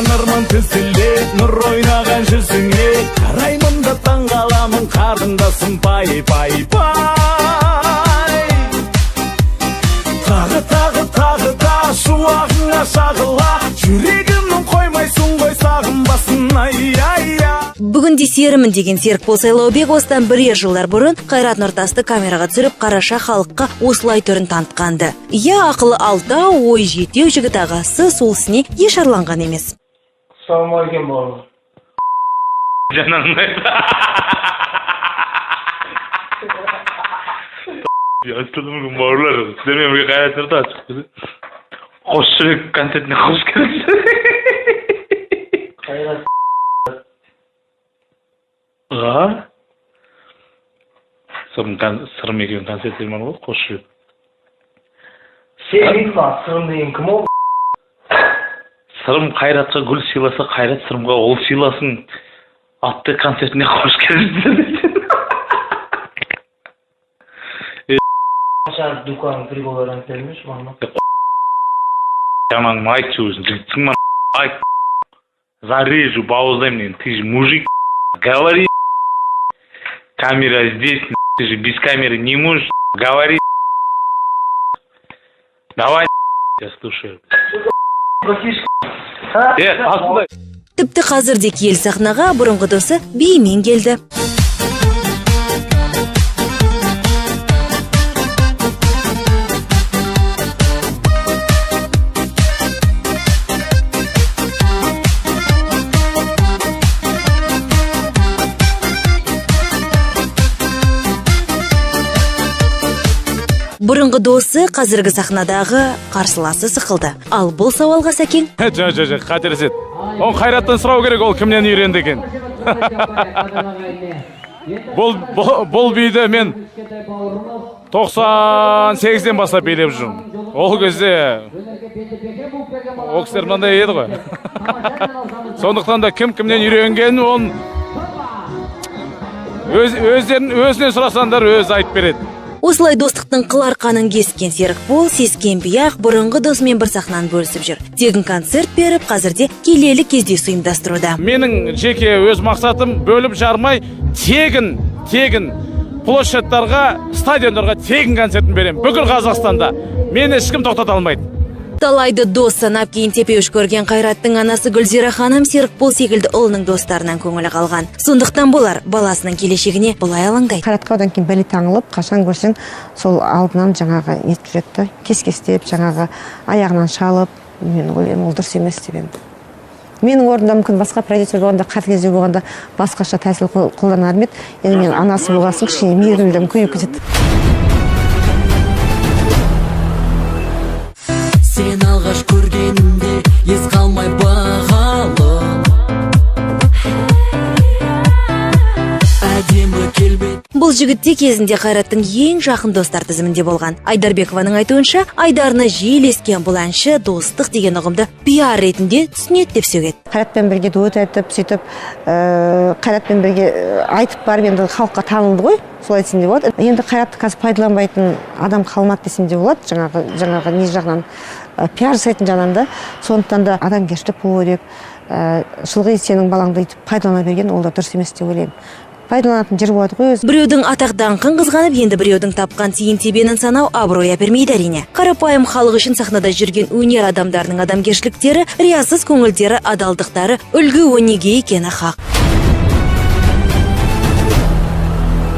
Қуанырмын тізіле нұр ойнаған жүзіңе, қараймын да таңғаламын қарындасым пай. Тағы да шуағыңа шағыла, жүрегімнің қоймайсың ғой сағынбасын ай. Бүгінде серімін деген Серікбол Сайлаубек осыдан бірер жылдар бұрын Қайрат Нұртасты камераға түсіріп, қараша халыққа осылай түрін танытқанды. Ақылы алтау, ой жетеу жігіт ағасы сол ісіне еш арланған емес. Ассалаумағалейкум бауырлар. Ассалаумағалейкум бауырлар. Сіздермен Қайрат Нұртас шықты. Қош жүрек концертіне қош келіпсіз. Қайрат Сырым екеуін концерт деймін ғой, қош жүрек. Сен сырым деген кім ол? Сырым Қайратқа гүл сыйласа, Қайрат Сырымға ол сыйласын атты концертіне қош келіпсіз. Қашар дүканың приколдарын келмеш маңна. Жаңағын айтшы өзің, жігітсің ма, айт. Зарежу, бауыздаймын, ты же мужик, говори. Камера здесь, ты же без камеры не можешь, говори. Давай, я слушаю. Тіпті қазірде киелі сахнаға бұрынғы досы биімен келді. Бұрынғы досы қазіргі сахнадағы қарсыласы сықылды. Ал бұл сауалға Сәкен: Жоқ, қателеседі. Он Қайраттан сұрау керек, ол кімнен үйренді екен. Бұл биді мен 98-ден бастап билеп жүрмін. Ол кезде ол кісілер мынандай еді ғой. Сондықтан да кімнен үйренгенін оның өзінен сұрасаңдар өзі айтып береді. Осылай достықтың қыларқанын кескен Серікбол сескенбей-ақ бұрынғы досымен бір сахнаны бөлісіп жүр. Тегін концерт беріп, қазірде келелі кездесу ұйымдастыруда. Менің жеке өз мақсатым бөліп жармай, тегін площадьтарға, стадиондарға тегін концертін беремін. Бүкіл Қазақстанда. Мені ешкім тоқтата алмайды. Талайды дос санап кейін тепеуш көрген Қайраттың анасы Гүлзира ханым Серікбол секілді ұлының достарынан көңілі қалған. Сондықтан болар баласының келешегіне бұлай алаңдайды. Қайратқа одан кейін бәле таңылып, қашан көрсең сол алдынан жаңағы нетіп жүреді, кес-кестеп, жаңағы аяғынан шалып, мен ойлаймын, ол дұрыс емес деп едім. Менің орнымда мүмкін басқа продюсер болғанда, қатыгездеу болғанда басқаша тәсіл қолданар ма еді. Енді мен анасы болғасын кішкене мейірімділігім көбейіп кетеді. Сен алғаш көргенімде ес қалмай бағалым, әдемі келбет. Бұл жігітте кезінде Қайраттың ең жақын достар тізімінде болған. Айдарбекованың айтуынша, айдарына жиілескен бұл әнші достық деген ұғымды пиар ретінде түсінеді деп сөгеді. Қайратпен бірге дуэт айтып, сөйтіп, Қайратпен бірге айтып барып, енді халыққа танылды ғой, солай десем де болады. Енді Қайратты қазір пайдаланбайтын адам қалмады десем де болады, жаңағы не жағынан пиар жасайтын жағынан да. Сондықтан да адамгершілік болу керек. Шылғи сенің балаңды өйтіп пайдалана берген, ол да дұрыс емес деп ойлаймын. Пайдаланатын жер болады ғой өзі. Біреудің атақ-даңқын қызғанып, енді біреудің тапқан тиын-тебенін санау абырой әпермейді әрине. Қарапайым халық үшін сахнада жүрген өнер адамдарының адамгершіліктері, риясыз көңілдері, адалдықтары үлгі өнеге екені хақ.